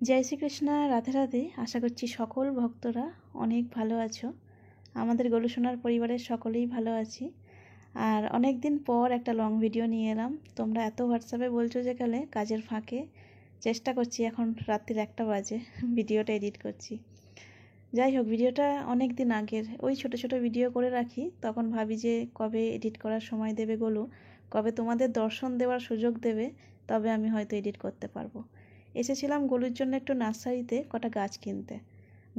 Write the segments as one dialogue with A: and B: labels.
A: জয় শ্রীকৃষ্ণ। রাধে রাধে। আশা করছি সকল ভক্তরা অনেক ভালো আছো। আমাদের গোলুসোনার পরিবারের সকলেই ভালো আছি। আর অনেক দিন পর একটা লং ভিডিও নিয়ে এলাম। তোমরা এত হোয়াটসঅ্যাপে বলছো যে কালে কাজের ফাঁকে চেষ্টা করছি, এখন রাত্রির 1টা বাজে ভিডিওটা এডিট করছি। যাই হোক, ভিডিওটা অনেক দিন আগের, ওই ছোট ছোট ভিডিও করে রাখি, তখন ভাবি যে কবে এডিট করার সময় দেবে গোলু, কবে তোমাদের দর্শন দেওয়ার সুযোগ দেবে, তবে আমি হয়তো এডিট করতে পারবো। এসেছিলাম গোলুর জন্য একটু নার্সারিতে কটা গাছ কিনতে।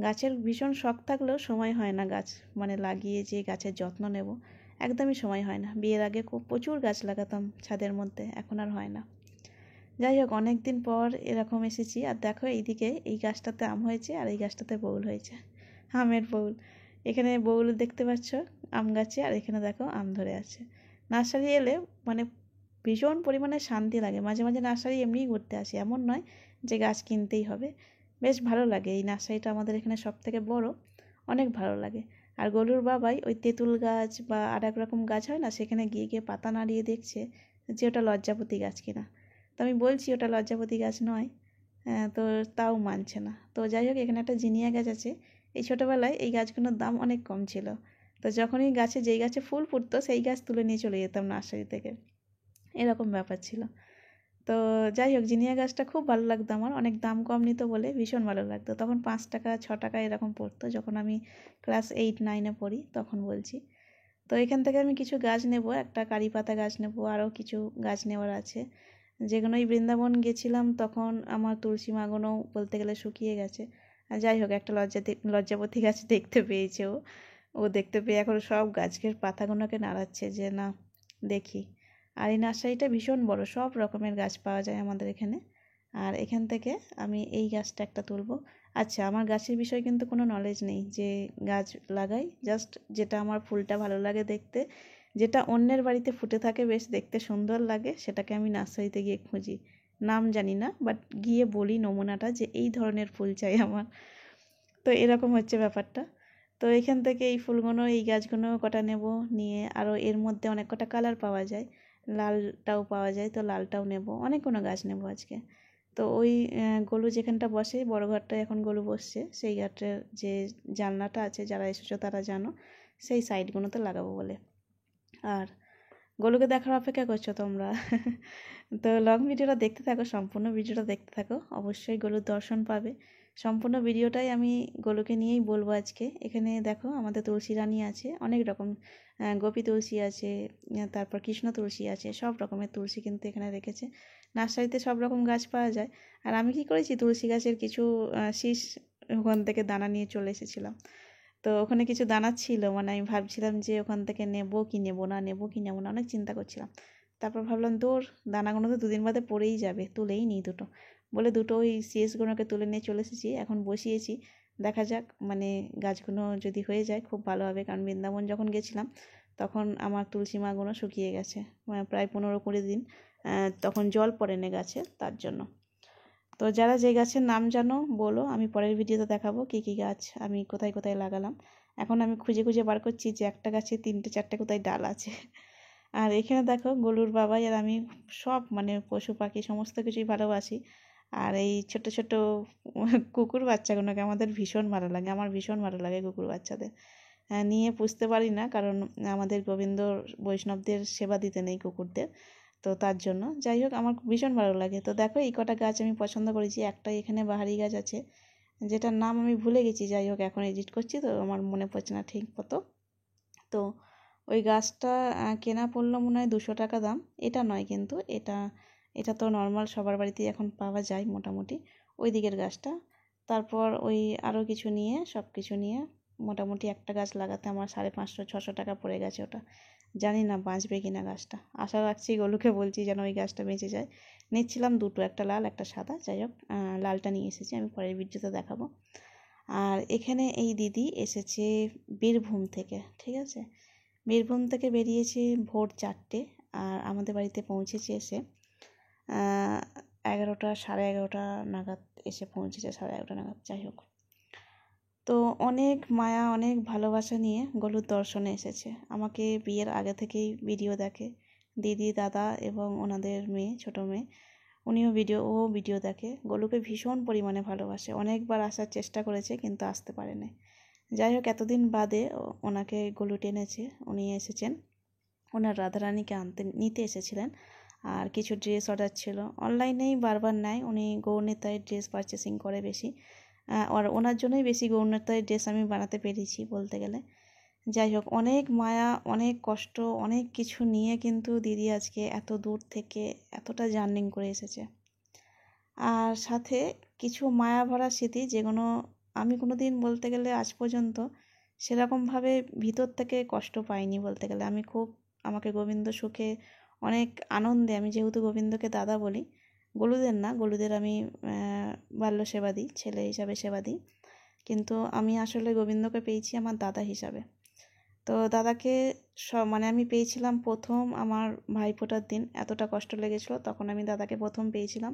A: গাছের ভীষণ শখ থাকলেও সময় হয় না, গাছ লাগিয়ে যে গাছের যত্ন নেব একদমই সময় হয় না। বিয়ের আগে খুব প্রচুর গাছ লাগাতাম ছাদের মধ্যে, এখন আর হয় না। যাই হোক, অনেক দিন পর এরকম এসেছি। আর দেখো, এইদিকে এই গাছটাতে আম হয়েছে আর এই গাছটাতে বউল হয়েছে, আমের বউল। এখানে বউল দেখতে পাচ্ছ আম গাছে, আর এখানে দেখো আম ধরে আছে। নার্সারি এলে ভীষণ পরিমাণে শান্তি লাগে। মাঝে মাঝে নার্সারি এমনিই ঘুরতে আসি, এমন নয় যে গাছ কিনতেই হবে। বেশ ভালো লাগে। এই নার্সারিটা আমাদের এখানে সব থেকে বড়, অনেক ভালো লাগে। আর গোলুর বাবাই ওই তেঁতুল গাছ বা আর এক রকম গাছ হয় না, সেখানে গিয়ে গিয়ে পাতা নাড়িয়ে দেখছে যে ওটা লজ্জাপতি গাছ কিনা। তো আমি বলছি ওটা লজ্জাপতি গাছ নয়, তো তাও মানছে না। তো যাই হোক, এখানে একটা জিনিয়া গাছ আছে। এই ছোটোবেলায় এই গাছগুলোর দাম অনেক কম ছিল। তো যখনই যেই গাছে ফুল ফুটতো সেই গাছ তুলে নিয়ে চলে যেতাম নার্সারি থেকে, এরকম ব্যাপার ছিল। তো যাই হোক, জিনিয়া গাছটা খুব ভালো লাগতো আমার, অনেক দাম কম নিত বলে ভীষণ ভালো লাগতো। তখন 5 টাকা 6 টাকা এরকম পড়তো, যখন আমি ক্লাস 8-9-এ পড়ি তখন বলছি। তো এখান থেকে আমি কিছু গাছ নেব, একটা কারি পাতা গাছ নেব, আরও কিছু গাছ নেওয়ার আছে, যেগুলো ওই বৃন্দাবন গেছিলাম তখন আমার তুলসী মাগুনো বলতে গেলে শুকিয়ে গেছে। আর যাই হোক, একটা লজ্জাপতি গাছ দেখতে পেয়েছে ও দেখতে পেয়ে এখন সব গাছের পাতাগুলোকে নাড়াচ্ছে যে না দেখি। আর এই নার্সারিটা ভীষণ বড়, সব রকমের গাছ পাওয়া যায় আমাদের এখানে। আর এখান থেকে আমি এই গাছটা একটা তুলবো। আচ্ছা, আমার গাছের বিষয়ে কিন্তু কোনো নলেজ নেই যে গাছ লাগাই, জাস্ট যেটা আমার ফুলটা ভালো লাগে দেখতে, যেটা অন্যের বাড়িতে ফুটে থাকে বেশ দেখতে সুন্দর লাগে, সেটাকে আমি নার্সারিতে গিয়ে খুঁজি। নাম জানি না, বাট গিয়ে বলি নমুনাটা যে এই ধরনের ফুল চাই আমার। তো এরকম হচ্ছে ব্যাপারটা। তো এখান থেকে এই ফুলগুলো, এই গাছগুলো কটা নেব, নিয়ে আরও এর মধ্যে অনেক কটা কালার পাওয়া যায়, লালটাও পাওয়া যায়, তো লালটাও নেব, অনেকগুলো গাছ নেব আজকে। তো ওই গোলু যেখানটা বসে, বড় ঘরটায় এখন গোলু বসছে, সেই ঘরটার যে জানলাটা আছে, যারা এসেছো তারা জানো, সেই সাইডগুলোতে লাগাবো বলে। আর গোলুকে দেখার অপেক্ষা করছো তোমরা তো লং ভিডিওটা দেখতে থাকো, সম্পূর্ণ ভিডিওটা দেখতে থাকো, অবশ্যই গোলুর দর্শন পাবে। সম্পূর্ণ ভিডিওটাই আমি গোলুকে নিয়েই বলবো আজকে। এখানে দেখো আমাদের তুলসী রানী আছে, অনেক রকম গোপী তুলসী আছে, তারপর কৃষ্ণ তুলসী আছে, সব রকমের তুলসী কিন্তু এখানে রেখেছে। নার্সারিতে সব রকম গাছ পাওয়া যায়। আর আমি কি করেছি, তুলসী গাছের কিছু শীষ ওখান থেকে দানা নিয়ে চলে এসেছিলাম। তো ওখানে কিছু দানা ছিল, আমি ভাবছিলাম যে ওখান থেকে নেবো কি নেবো না, নেবো কি নেবো না, অনেক চিন্তা করছিলাম। তারপর ভাবলাম দূর, দানাগুলো তো 2 দিন বাদে পড়েই যাবে, তুলেই নিই দুটো বলে দুটো ওই সিএসগুলোকে তুলে নিয়ে চলে এসেছি, এখন বসিয়েছি। দেখা যাক, গাছগুলো যদি হয়ে যায় খুব ভালো হবে, কারণ বৃন্দাবন যখন গেছিলাম তখন আমার তুলসী মাগুলো শুকিয়ে গেছে, প্রায় 15-20 দিন, তখন জল পড়েনি গাছে, তার জন্য। তো যারা যে গাছের নাম জানো বলো, আমি পরের ভিডিওতে দেখাবো কী কী গাছ আমি কোথায় কোথায় লাগালাম। এখন আমি খুঁজে খুঁজে বার করছি যে একটা গাছে 3-4টে কোথায় ডাল আছে। আর এখানে দেখো গোলুর বাবাই আর আমি সব পশু পাখি সমস্ত কিছুই ভালোবাসি। আর এই ছোট ছোট কুকুর বাচ্চাগুলোকে আমাদের ভীষণ ভালো লাগে, আমার ভীষণ ভালো লাগে কুকুর বাচ্চাদের। নিয়ে পুষতে পারি না, কারণ আমাদের গোবিন্দ বৈষ্ণবদের সেবা দিতে নেই কুকুরদের, তো তার জন্য। যাই হোক, আমার ভীষণ ভালো লাগে। তো দেখো, এই কটা গাছ আমি পছন্দ করেছি। একটা এখানে বাহারি গাছ আছে, যেটার নাম আমি ভুলে গেছি, যাই হোক এখন এডিট করছি তো আমার মনে পড়ছে না ঠিক মতো। তো ওই গাছটা কেনা পড়লো মনে হয় 200 টাকা দাম। এটা নয় কিন্তু, এটা এটা তো নর্মাল সবার বাড়িতেই এখন পাওয়া যায় মোটামুটি, ওই দিকের গাছটা। তারপর ওই আরও কিছু নিয়ে, সব কিছু নিয়ে মোটামুটি একটা গাছ লাগাতে আমার 550-600 টাকা পড়ে গেছে। ওটা জানি না বাঁচবে কিনা গাছটা, আশা রাখছি, গোলুকে বলছি যেন ওই গাছটা বেঁচে যায়। নিচ্ছিলাম দুটো, একটা লাল একটা সাদা। যাই হোক, লালটা নিয়ে এসেছি, আমি পরের ভিডিওতে দেখাবো। আর এখানে এই দিদি এসেছে বীরভূম থেকে, ঠিক আছে, বীরভূম থেকে বেরিয়েছে ভোর 4টে, আর আমাদের বাড়িতে পৌঁছেছে এসে 11টা 11:30 নাগাদ এসে পৌঁছেছে, 11:30 নাগাদ। যাই হোক, তো অনেক মায়া অনেক ভালোবাসা নিয়ে গোলুর দর্শনে এসেছে। আমাকে বিয়ের আগে থেকেই ভিডিও দেখে, দিদি দাদা এবং ওনাদের মেয়ে, ছোটো মেয়ে, উনিও ভিডিও দেখে। গোলুকে ভীষণ পরিমাণে ভালোবাসে, অনেকবার আসার চেষ্টা করেছে কিন্তু আসতে পারেনি। যাই হোক, এতদিন বাদে ওনাকে গোলু টেনেছে, উনি এসেছেন, ওনার রাধারানীকে নিতে এসেছিলেন। আর কিছু ড্রেস অর্ডার ছিল, অনলাইনেই বারবার নেয় উনি, গৌরনীতায় ড্রেস পারচেসিং করে বেশি, আর ওনার জন্যই বেশি গৌরনীতায় ড্রেস আমি বানাতে পেরেছি বলতে গেলে। যাই হোক, অনেক মায়া, অনেক কষ্ট, অনেক কিছু নিয়ে কিন্তু দিদি আজকে এত দূর থেকে এতটা জার্নিং করে এসেছে। আর সাথে কিছু মায়া ভরা স্মৃতি, যেগুলো আমি কোনো দিন বলতে গেলে আজ পর্যন্ত সেরকমভাবে ভিতর থেকে কষ্ট পাইনি বলতে গেলে। আমাকে গোবিন্দ সুখে অনেক আনন্দে, আমি যেহেতু গোবিন্দকে দাদা বলি, গলুদের আমি বাল্য সেবা দিই, ছেলে হিসাবে সেবা দিই, কিন্তু আমি আসলে গোবিন্দকে পেয়েছি আমার দাদা হিসাবে। তো দাদাকে আমি পেয়েছিলাম প্রথম আমার ভাইফোঁটার দিন, এতটা কষ্ট লেগেছিলো, তখন আমি দাদাকে প্রথম পেয়েছিলাম।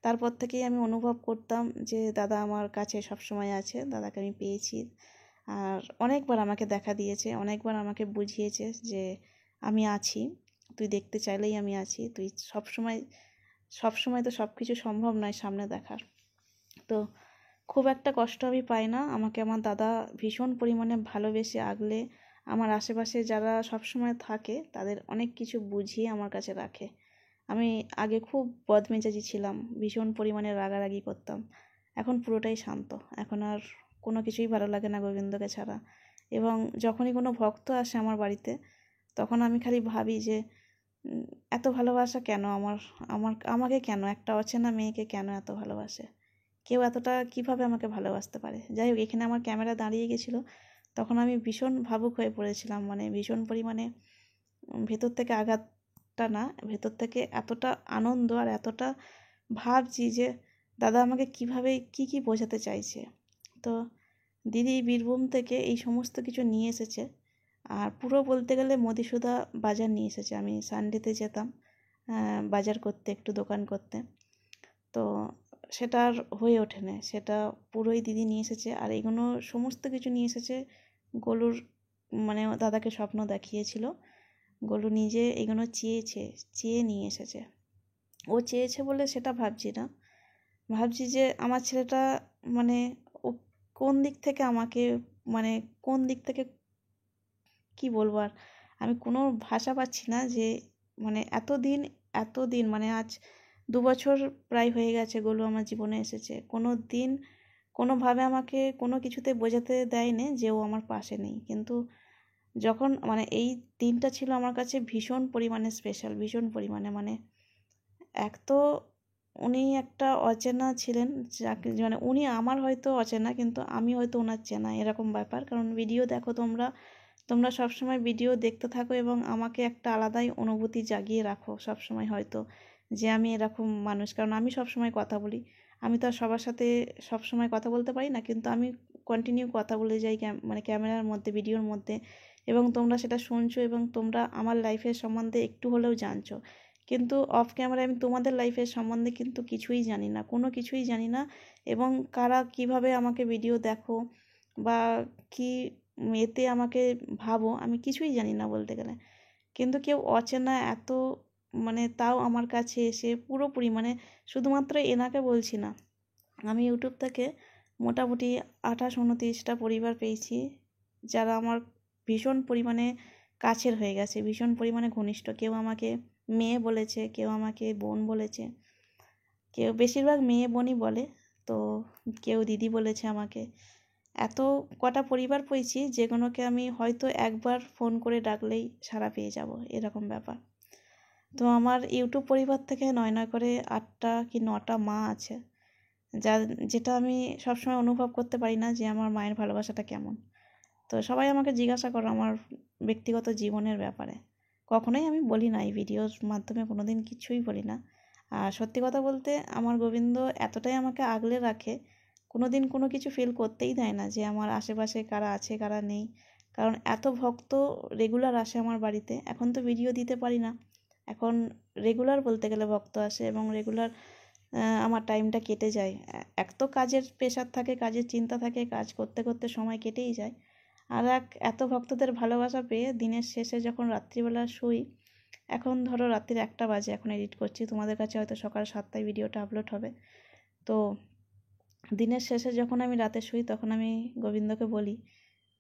A: তারপর থেকেই আমি অনুভব করতাম যে দাদা আমার কাছে সবসময় আছে, দাদাকে আমি পেয়েছি। আর অনেকবার আমাকে দেখা দিয়েছে, অনেকবার আমাকে বুঝিয়েছে যে আমি আছি, তুই দেখতে চাইলেই আমি আছি, তুই সবসময় তো সব কিছু সম্ভব নয় সামনে দেখার। তো খুব একটা কষ্ট আমি পাই না, আমাকে আমার দাদা ভীষণ পরিমাণে ভালোবেসে আগলে আমার আশেপাশে যারা সবসময় থাকে তাদের অনেক কিছু বুঝিয়ে আমার কাছে রাখে। আমি আগে খুব বদমেজাজি ছিলাম, ভীষণ পরিমাণে রাগারাগি করতাম, এখন পুরোটাই শান্ত। এখন আর কোনো কিছুই ভালো লাগে না গোবিন্দকে ছাড়া। এবং যখনই কোনো ভক্ত আসে আমার বাড়িতে, তখন আমি খালি ভাবি যে এত ভালোবাসা কেন আমাকে কেন, একটা অচেনা মেয়েকে কেন এত ভালোবাসে, কেউ এতটা কিভাবে আমাকে ভালোবাসতে পারে। যাই হোক, এখানে আমার ক্যামেরা দাঁড়িয়ে গেছিলো, তখন আমি ভীষণ ভাবুক হয়ে পড়েছিলাম, ভীষণ পরিমাণে ভেতর থেকে আঘাতটা না, ভেতর থেকে এতটা আনন্দ আর এতটা ভাবছি যে দাদা আমাকে কিভাবে কি বোঝাতে চাইছে। তো দিদি বীরভূম থেকে এই সমস্ত কিছু নিয়ে এসেছে, আর পুরো বলতে গেলে মধুসূদা বাজার নিয়ে এসেছে। আমি সানডেতে যেতাম বাজার করতে, একটু দোকান করতে, তো সেটা আর হয়ে ওঠেনি, সেটা পুরোই দিদি নিয়ে এসেছে। আর এগুলো সমস্ত কিছু নিয়ে এসেছে গোলুর, দাদাকে স্বপ্ন দেখিয়েছিল, গোলু নিজে এগুলো চেয়ে নিয়ে এসেছে। ও চেয়েছে বলে সেটা ভাবছি না, ভাবছি যে আমার ছেলেটা ও কোন দিক থেকে আমাকে কোন দিক থেকে কি বলবো, আর আমি কোনো ভাষা পাচ্ছি না যে এতদিন আজ 2 বছর প্রায় হয়ে গেছে গোলু আমার জীবনে এসেছে, কোনো দিন কোনোভাবে আমাকে কোনো কিছুতে বোঝাতে দেয়নি যে ও আমার পাশে নেই। কিন্তু যখন এই দিনটা ছিল আমার কাছে ভীষণ পরিমাণে স্পেশাল, ভীষণ পরিমাণে এক তো উনি একটা অচেনা ছিলেন, যাকে উনি আমার হয়তো অচেনা কিন্তু আমি হয়তো ওনার চেনা, এরকম ব্যাপার। কারণ ভিডিও দেখো তোমরা সবসময় ভিডিও দেখতে থাকো এবং আমাকে একটা আলাদাই অনুভূতি জাগিয়ে রাখো সবসময়, হয়তো যে আমি এরকম মানুষ। কারণ আমি সবসময় কথা বলি, আমি তো আর সবার সাথে সবসময় কথা বলতে পারি না, কিন্তু আমি কন্টিনিউ কথা বলে যাই ক্যামেরার মধ্যে, ভিডিওর মধ্যে, এবং তোমরা সেটা শুনছো এবং তোমরা আমার লাইফের সম্বন্ধে একটু হলেও জানছো। কিন্তু অফ ক্যামেরায় আমি তোমাদের লাইফের সম্বন্ধে কিন্তু কিছুই জানি না, কোনো কিছুই জানি না। এবং কারা কিভাবে আমাকে ভিডিও দেখো বা কি এতে আমাকে ভাবো, আমি কিছুই জানি না বলতে গেলে। কিন্তু কেউ অচেনা এত তাও আমার কাছে এসে পুরোপুরি শুধুমাত্র এনাকে বলছি না, আমি ইউটিউব থেকে মোটামুটি 28-29টা পরিবার পেয়েছি যারা আমার ভীষণ পরিমাণে কাছের হয়ে গেছে, ভীষণ পরিমাণে ঘনিষ্ঠ। কেউ আমাকে মেয়ে বলেছে, কেউ আমাকে বোন বলেছে, কেউ বেশিরভাগ মেয়ে বোনই বলে, তো কেউ দিদি বলেছে আমাকে। এত কটা পরিবার পেয়েছি যেগুলোকে আমি হয়তো একবার ফোন করে ডাকলেই সাড়া পেয়ে যাব, এরকম ব্যাপার। তো আমার ইউটিউব পরিবার থেকে 9 করে 8টা কি 9টা মা আছে, যেটা আমি সবসময় অনুভব করতে পারি না যে আমার মায়ের ভালোবাসাটা কেমন। তো সবাই আমাকে জিজ্ঞাসা করো আমার ব্যক্তিগত জীবনের ব্যাপারে, কখনোই আমি বলি না, এই ভিডিওর মাধ্যমে কোনো দিন কিছুই বলি না। আর সত্যি কথা বলতে আমার গোবিন্দ এতটাই আমাকে আগলে রাখে, কোনো দিন কোনো কিছু ফিল করতেই দেয় না যে আমার আশেপাশে কারা আছে কারা নেই। কারণ এত ভক্ত রেগুলার আসে আমার বাড়িতে, এখন তো ভিডিও দিতে পারি না, এখন রেগুলার বলতে গেলে ভক্ত আসে এবং রেগুলার আমার টাইমটা কেটে যায়। এক তো কাজের প্রেশার থাকে, কাজের চিন্তা থাকে, কাজ করতে করতে সময় কেটেই যায়। আর এত ভক্তদের ভালোবাসা পেয়ে দিনের শেষে যখন রাত্রিবেলা শুই, এখন ধরো রাত্রির 1টা বাজে, এখন এডিট করছি, তোমাদের কাছে হয়তো সকাল 7টায় ভিডিওটা আপলোড হবে। তো দিনের শেষে যখন আমি রাতে শুই তখন আমি গোবিন্দকে বলি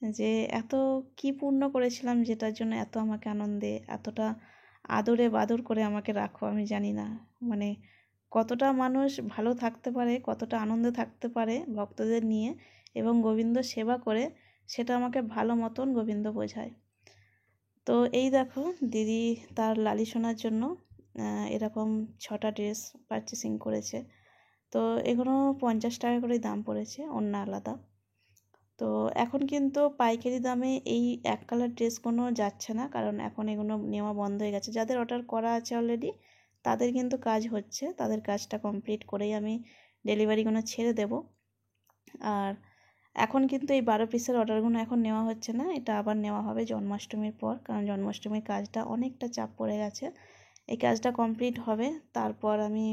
A: যে এত কি পূর্ণ করেছিলাম যেটার জন্য এত আমাকে আনন্দে এতটা আদরে বাদর করে আমাকে রাখো। আমি জানি না মানে কতটা মানুষ ভালো থাকতে পারে, কতটা আনন্দে থাকতে পারে ভক্তদের নিয়ে এবং গোবিন্দ সেবা করে, সেটা আমাকে ভালো মতন গোবিন্দ বোঝায়। তো এই দেখো দিদি তার লালি সোনার জন্য এরকম 6টা ড্রেস পারচেসিং করেছে। তো এগুলো 50 টাকা করে দাম পড়েছে, অন্য আলাদা। তো এখন কিন্তু পাইকারি দামে এই এক কালার ড্রেসগুলো যাচ্ছে না, কারণ এখন এগুলো নেওয়া বন্ধ হয়ে গেছে। যাদের অর্ডার করা আছে অলরেডি তাদের কিন্তু কাজ হচ্ছে, তাদের কাজটা কমপ্লিট করেই আমি ডেলিভারিগুলো ছেড়ে দেব। আর এখন কিন্তু এই 12 পিসের অর্ডারগুলো এখন নেওয়া হচ্ছে না, এটা আবার নেওয়া হবে জন্মাষ্টমীর পর, কারণ জন্মাষ্টমীর কাজটা অনেকটা চাপ পড়ে গেছে। এই কাজটা কমপ্লিট হবে, তারপর আমি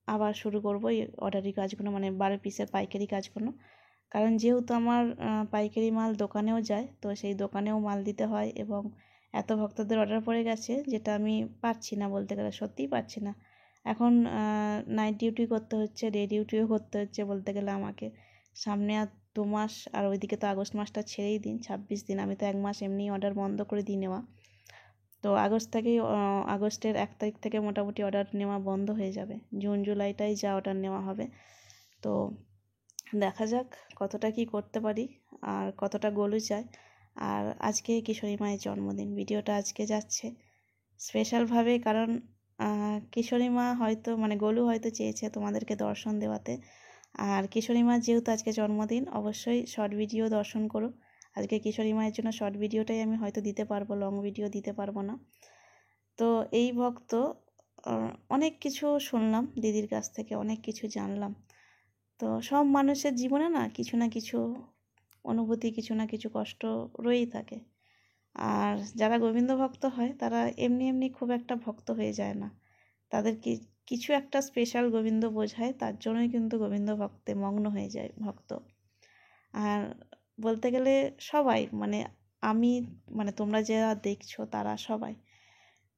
A: আবার শুরু করব এই অর্ডারি কাজগুলো, মানে 12 পিসের পাইকারি কাজগুলো। কারণ যেহেতু আমার পাইকারি মাল দোকানেও যায়, তো সেই দোকানেও মাল দিতে হয় এবং এত ভক্তদের অর্ডার পড়ে গেছে যেটা আমি পারছি না, বলতে গেলে সত্যিই পারছি না। এখন নাইট ডিউটি করতে হচ্ছে, ডে ডিউটিও করতে হচ্ছে বলতে গেলে আমাকে। সামনে আর 2 মাস, আর ওইদিকে তো আগস্ট মাসটা ছেড়েই দিন, 26 দিন। আমি তো 1 মাস এমনি অর্ডার বন্ধ করে দিয়ে নেওয়া। তো আগস্ট থেকেই আগস্টের 1 তারিখ থেকে মোটামুটি অর্ডার নেওয়া বন্ধ হয়ে যাবে। জুন জুলাইটাই যা অর্ডার নেওয়া হবে। তো দেখা যাক কতটা কি করতে পারি আর কতটা গোলু চাই। আর আজকে কিশোরী মায়ের জন্মদিন, ভিডিওটা আজকে যাচ্ছে স্পেশালভাবে, কারণ কিশোরী মা হয়তো মানে গোলু হয়তো চেয়েছে তোমাদেরকে দর্শন দেওয়াতে। আর কিশোরী মার যেহেতু আজকে জন্মদিন, অবশ্যই শর্ট ভিডিও দর্শন করো। আজকে কিশোরী মায়ের জন্য শর্ট ভিডিওটাই আমি হয়তো দিতে পারবো, লং ভিডিও দিতে পারবো না। তো এই ভক্ত অনেক কিছু শুনলাম দিদির কাছ থেকে, অনেক কিছু জানলাম। তো সব মানুষের জীবনে না কিছু অনুভূতি, কিছু না কিছু কষ্ট রয়েই থাকে। আর যারা গোবিন্দ ভক্ত হয় তারা এমনি এমনি খুব একটা ভক্ত হয়ে যায় না, তাদের কিছু একটা স্পেশাল গোবিন্দ বোঝায়, তার জন্যই কিন্তু গোবিন্দ ভক্তে মগ্ন হয়ে যায় ভক্ত। আর বলতে গেলে সবাই মানে আমি মানে তোমরা যারা দেখছো তারা সবাই।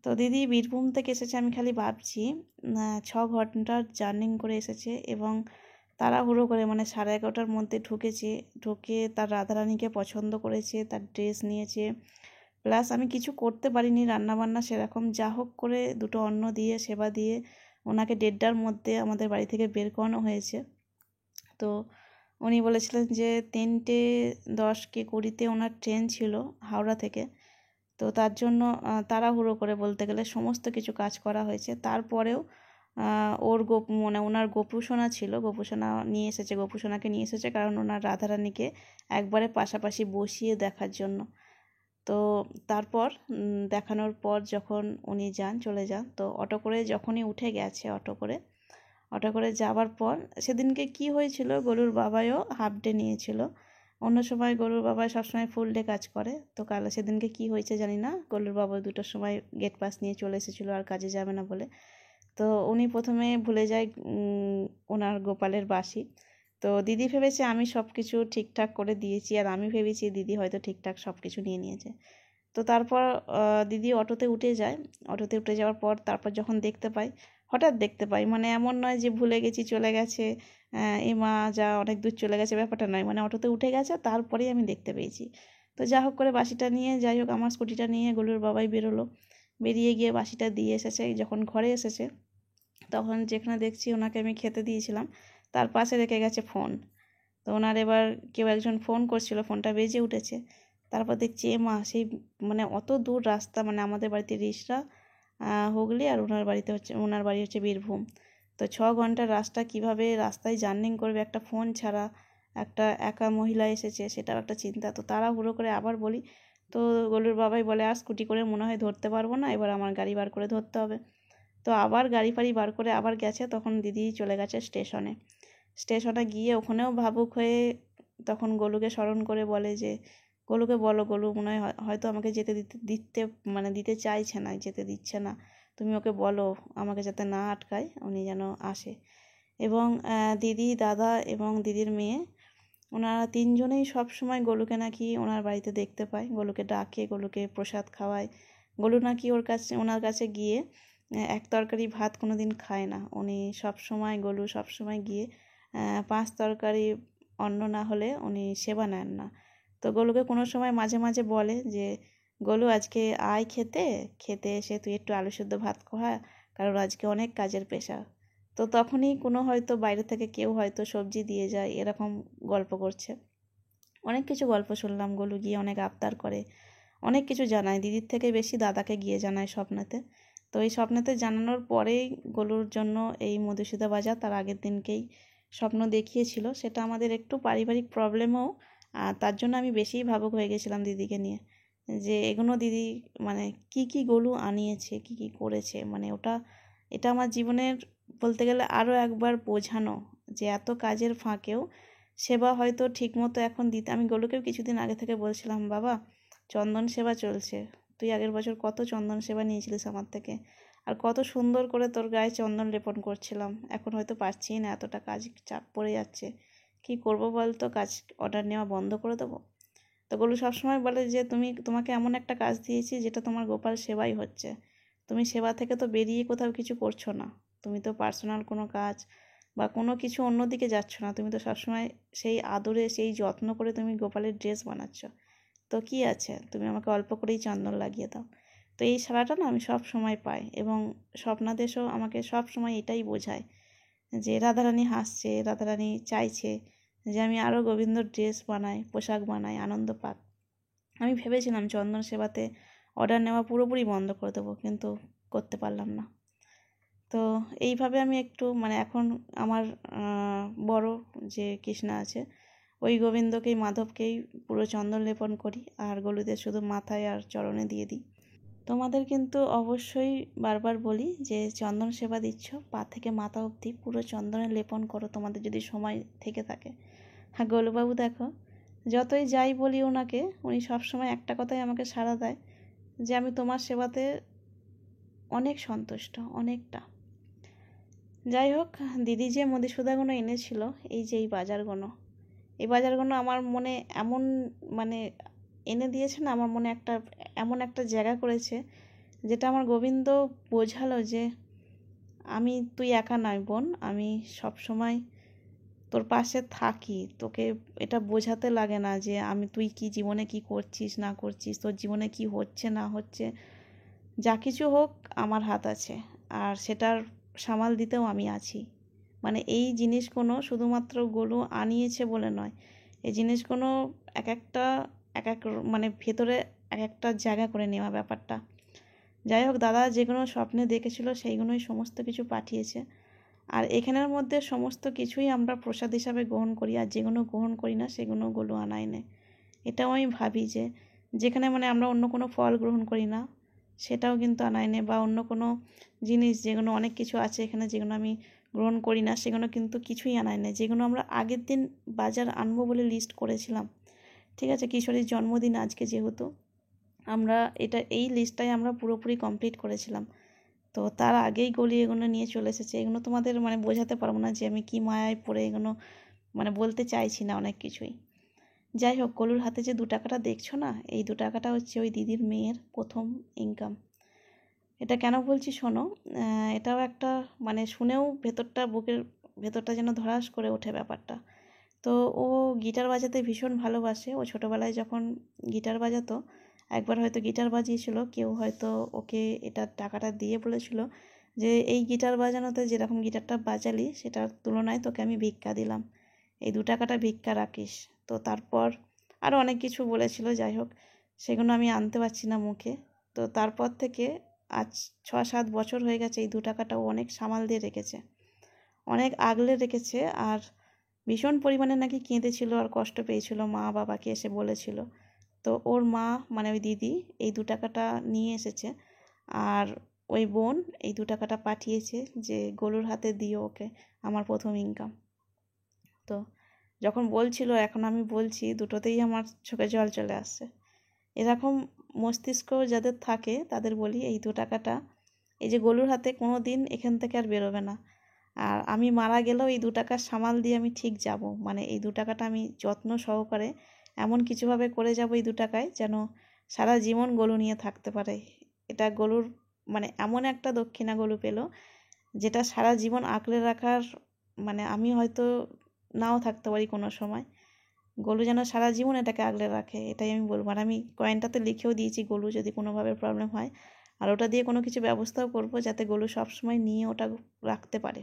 A: তো দিদি বীরভূম থেকে এসেছে, আমি খালি ভাবছি 6 ঘন্টার জার্নি করে এসেছে এবং তাড়াহুড়ো করে, মানে 11:30টার মধ্যে ঢুকে তার রাধারানীকে পছন্দ করেছে, তার ড্রেস নিয়েছে। প্লাস আমি কিছু করতে পারিনি রান্নাবান্না সেরকম, যা হোক করে 2টো অন্ন দিয়ে সেবা দিয়ে ওনাকে 1:30টার মধ্যে আমাদের বাড়ি থেকে বের করানো হয়েছে। তো উনি বলেছিলেন যে 3:10 কি 20 ওনার ট্রেন ছিল হাওড়া থেকে। তো তার জন্য তাড়াহুড়ো করে বলতে গেলে সমস্ত কিছু কাজ করা হয়েছে। তারপরেও ওর মানে ওনার গোপুসোনা ছিল, গোপুসোনা নিয়ে এসেছে, গোপুসোনাকে নিয়ে এসেছে কারণ ওনার রাধারানীকে একবারে পাশাপাশি বসিয়ে দেখার জন্য। তো তারপর দেখানোর পর যখন উনি চলে যান, তো অটো করে যখনই উঠে গেছে, অটো করে যাওয়ার পর সেদিনকে কি হয়েছিল, গরুর বাবাইও হাফ ডে নিয়েছিল। অন্য সময় গরুর বাবা সবসময় ফুল ডে কাজ করে, তো কাল সেদিনকে কি হয়েছে জানি না, গরুর বাবা 2টোর সময় গেট পাস নিয়ে চলে এসেছিলো আর কাজে যাবে না বলে। তো উনি প্রথমে ভুলে যায় ওনার গোপালের বাঁশি। তো দিদি ভেবেছে আমি সব কিছু ঠিকঠাক করে দিয়েছি, আর আমি ভেবেছি দিদি হয়তো ঠিকঠাক সব কিছু নিয়ে নিয়েছে। তো তারপর দিদি অটোতে উঠে যায়, অটোতে উঠে যাওয়ার পর তারপর যখন হঠাৎ দেখতে পাই, মানে এমন নয় যে ভুলে গেছি চলে গেছে, এ মা যা অনেক দূর চলে গেছে, ব্যাপারটা নয়, মানে অটোতে উঠে গেছে তারপরেই আমি দেখতে পেয়েছি। তো যা হোক করে বাঁশিটা নিয়ে, যাই হোক আমার স্কুটিটা নিয়ে গলুর বাবাই বেরোলো, বেরিয়ে গিয়ে বাঁশিটা দিয়ে এসেছে। যখন ঘরে এসেছে তখন যেখানে দেখছি ওনাকে আমি খেতে দিয়েছিলাম তার পাশে রেখে গেছে ফোন। তো ওনার এবার কেউ একজন ফোন করছিল, ফোনটা বেজে উঠেছে। তারপর দেখছি এ মা সেই মানে অত দূর রাস্তা, মানে আমাদের বাড়িতে রিসরা হুগলি আর ওনার বাড়ি হচ্ছে বীরভূম। তো 6 ঘন্টার রাস্তা কিভাবে রাস্তায় জার্নি করবে একটা ফোন ছাড়া, একটা একা মহিলা এসেছে, সেটাও একটা চিন্তা। তো তাড়াহুড়ো করে আবার বলি, তো গলুর বাবাই বলে আর স্কুটি করে মনে হয় ধরতে পারবো না, এবার আমার গাড়ি বার করে ধরতে হবে। তো আবার গাড়ি ফাড়ি বার করে আবার গেছে, তখন দিদি চলে গেছে স্টেশনে গিয়ে ওখানেও ভাবুক হয়ে তখন গোলুকে স্মরণ করে বলে যে গোলুকে বলো, গোলু মনে হয় হয়তো আমাকে যেতে দিতে চাইছে না, যেতে দিচ্ছে না, তুমি ওকে বলো আমাকে যাতে না আটকায়, উনি যেন আসে। এবং দিদি, দাদা এবং দিদির মেয়ে, ওনারা 3জনেই সবসময় গোলুকে নাকি ওনার বাড়িতে দেখতে পায়, গোলুকে ডাকে, গোলুকে প্রসাদ খাওয়ায়, গলু নাকি ওনার কাছে গিয়ে এক তরকারি ভাত কোনো দিন খায় না। উনি সবসময় গলু সবসময় গিয়ে 5 তরকারি অন্ন না হলে উনি সেবা নেন না। তো গলুকে কোনো সময় মাঝে মাঝে বলে যে গলু আজকে আয় খেতে, খেতে এসে তুই একটু আলু সেদ্ধ ভাত খা, কারণ আজকে অনেক কাজের প্রেশার। তো তখনই কোনো হয়তো বাইরে থেকে কেউ হয়তো সবজি দিয়ে যায়, এরকম গল্প করছে। অনেক কিছু গল্প শুনলাম। গলু গিয়ে অনেক আবদার করে, অনেক কিছু জানায়, দিদির থেকে বেশি দাদাকে গিয়ে জানায় স্বপ্নেতে। তো এই স্বপ্নেতে জানানোর পরেই গলুর জন্য এই মধুসূদা বাজার তার আগের দিনকেই স্বপ্ন দেখিয়েছিল। সেটা আমাদের একটু পারিবারিক প্রবলেমও, আর তার জন্য আমি বেশিই ভাবুক হয়ে গেছিলাম দিদিকে নিয়ে, যে এগুলো দিদি মানে কি গলু আনিয়েছে, কি করেছে, মানে এটা আমার জীবনের বলতে গেলে আরও একবার বোঝানো যে এত কাজের ফাঁকেও সেবা হয়তো ঠিকমতো এখন দিতে। আমি গলুকেও কিছুদিন আগে থেকে বলছিলাম, বাবা চন্দন সেবা চলছে, তুই আগের বছর কত চন্দন সেবা নিয়েছিলিস আমার থেকে, আর কত সুন্দর করে তোর গায়ে চন্দন লেপন করছিলাম। এখন হয়তো পারছিই না, এতটা কাজ চাপ পড়ে যাচ্ছে, কি করব বল তো, কাজ অর্ডার নেওয়া বন্ধ করে দেবো? তো গলু সবসময় বলে যে তোমাকে এমন একটা কাজ দিয়েছি যেটা তোমার গোপাল সেবাই হচ্ছে, তুমি সেবা থেকে তো বেরিয়ে কোথাও কিছু করছো না, তুমি তো পার্সোনাল কোনো কাজ বা কোনো কিছু অন্যদিকে যাচ্ছ না, তুমি তো সবসময় সেই আদরে সেই যত্ন করে তুমি গোপালের ড্রেস বানাচ্ছ, তো কি আছে, তুমি আমাকে অল্প করেই চন্দন লাগিয়ে দাও। তো এই সাড়াটা না আমি সব সময় পাই, এবং স্বপ্নাদেশও আমাকে সব সময় এটাই বোঝায় যে রাধারানী হাসছে, রাধারানী চাইছে যে আমি আরও গোবিন্দর ড্রেস বানাই, পোশাক বানাই, আনন্দ পাক। আমি ভেবেছিলাম চন্দন সেবাতে অর্ডার নেওয়া পুরোপুরি বন্ধ করে দেবো, কিন্তু করতে পারলাম না। তো এইভাবে আমি একটু মানে এখন আমার বড় যে কৃষ্ণা আছে ওই গোবিন্দকেই মাধবকেই পুরো চন্দন লেপন করি, আর গলুদের শুধু মাথায় আর চরণে দিয়ে দিই। তোমাদের কিন্তু অবশ্যই বারবার বলি যে চন্দন সেবা দিচ্ছ, পা থেকে মাথা অবধি পুরো চন্দনে লেপন করো তোমাদের যদি সময় থেকে থাকে। হ্যাঁ গোলুবাবু দেখো, যতই যাই বলি ওনাকে, উনি সবসময় একটা কথাই আমাকে সাড়া দেয় যে আমি তোমার সেবাতে অনেক সন্তুষ্ট, অনেকটা। যাই হোক, দিদি যে মধুসূদাগুলো এনেছিল, এই যে এই বাজারগুলো আমার মনে এমন মানে এনে দিয়েছে না, আমার মনে এমন একটা জায়গা করেছে, যেটা আমার গোবিন্দ বোঝালো যে তুই একা নয় বোন, আমি সব সময় তোর পাশে থাকি, তোকে এটা বোঝাতে লাগে না যে তুই কি জীবনে কি করছিস না করছিস, তোর জীবনে কি হচ্ছে না হচ্ছে, যা কিছু হোক আমার হাত আছে, আর সেটার সামাল দিতেও আমি আছি। মানে এই জিনিসগুলো শুধুমাত্র গলু আনিয়েছে বলে নয়, এই জিনিসগুলো এক একটা মানে ভেতরে এক একটা জায়গা করে নেওয়া ব্যাপারটা। যাই হোক, দাদা যেগুলো স্বপ্নে দেখেছিল সেইগুলোই সমস্ত কিছু পাঠিয়েছে, আর এখানের মধ্যে সমস্ত কিছুই আমরা প্রসাদ হিসাবে গ্রহণ করি, আর যেগুলো গ্রহণ করি না সেগুলো গলু আনাই নেয়। এটাও আমি ভাবি যে যেখানে মানে আমরা অন্য কোনো ফল গ্রহণ করি না সেটাও কিন্তু আনাই নেয়, বা অন্য কোনো জিনিস যেগুলো অনেক কিছু আছে এখানে যেগুলো আমি গ্রহণ করি না সেগুলো কিন্তু কিছুই আনাই নেয়, যেগুলো আমরা আগের দিন বাজার আনবো বলে লিস্ট করেছিলাম। ঠিক আছে, কিশোরীর জন্মদিন আজকে, যেহেতু আমরা এই লিস্টটাই আমরা পুরোপুরি কমপ্লিট করেছিলাম, তো তার আগেই গলি এগুলো নিয়ে চলে এসেছে। এগুলো তোমাদের মানে বোঝাতে পারবো না যে আমি কি মায়ায় পড়ে এগুলো মানে বলতে চাইছি না অনেক কিছুই। যাই হোক, গলুর হাতে যে 2 টাকাটা দেখছো না, এই 2 টাকাটা হচ্ছে ওই দিদির মেয়ের প্রথম ইনকাম। এটা কেন বলছি শোনো, এটাও একটা মানে শুনেও বুকের ভেতরটা যেন ধড়াস করে ওঠে ব্যাপারটা। তো ও গিটার বাজাতে ভীষণ ভালোবাসে, ও ছোটোবেলায় যখন গিটার বাজাতো, একবার হয়তো গিটার বাজিয়েছিল, কেউ হয়তো ওকে টাকাটা দিয়ে বলেছিল যে এই গিটার বাজানোতে যেরকম গিটারটা বাজালি সেটার তুলনায় তোকে আমি ভিক্ষা দিলাম, এই 2 টাকাটা ভিক্ষা রাখিস। তো তারপর আরও অনেক কিছু বলেছিল, যাই হোক সেগুলো আমি আনতে পারছি না মুখে। তো তারপর থেকে আজ 6-7 বছর হয়ে গেছে, এই 2 টাকাটাও অনেক সামাল দিয়ে রেখেছে, অনেক আগলে রেখেছে, আর ভীষণ পরিমাণে নাকি কেঁদেছিল আর কষ্ট পেয়েছিল, মা বাবাকে এসে বলেছিল। তো ওর মা মানে ওই দিদি এই 2 টাকাটা নিয়ে এসেছে, আর ওই বোন এই 2 টাকাটা পাঠিয়েছে যে গলুর হাতে দিও ওকে, আমার প্রথম ইনকাম। তো যখন বলছিল, এখন আমি বলছি, দুটোতেই আমার চোখে জল চলে আসছে। এরকম মস্তিষ্ক যাদের থাকে তাদের বলি, এই 2 টাকাটা এই যে গলুর হাতে কোনো দিন এখান থেকে আর বেরোবে না, আর আমি মারা গেলেও এই 2 টাকার সামাল দিয়ে আমি ঠিক যাব, মানে এই 2 টাকাটা আমি যত্ন সহকারে এমন কিছুভাবে করে যাব এই 2 টাকায় যেন সারা জীবন গলু নিয়ে থাকতে পারে, এটা গলুর মানে এমন একটা দক্ষিণা গলু পেল যেটা সারা জীবন আঁকড়ে রাখার মানে আমি হয়তো নাও থাকতে পারি কোনো সময়, গলু যেন সারা জীবন এটাকে আগলে রাখে, এটাই আমি বলবো। আর আমি কয়েনটাতে লিখেও দিয়েছি গলু যদি কোনোভাবে প্রবলেম হয়, আর ওটা দিয়ে কোনো কিছু ব্যবস্থাও করব যাতে গলু সবসময় নিয়ে ওটা রাখতে পারে।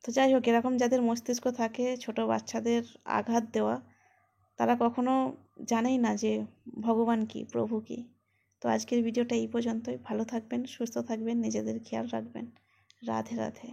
A: তো যাই হোক, এরকম যাদের মস্তিষ্ক থাকে ছোট বাচ্চাদের আঘাত দেওয়া, তারা কখনো জানেই না যে ভগবান কি, প্রভু কি। তো আজকের ভিডিওটা এই পর্যন্তই। ভালো থাকবেন, সুস্থ থাকবেন, নিজেদের খেয়াল রাখবেন। রাধে রাধে।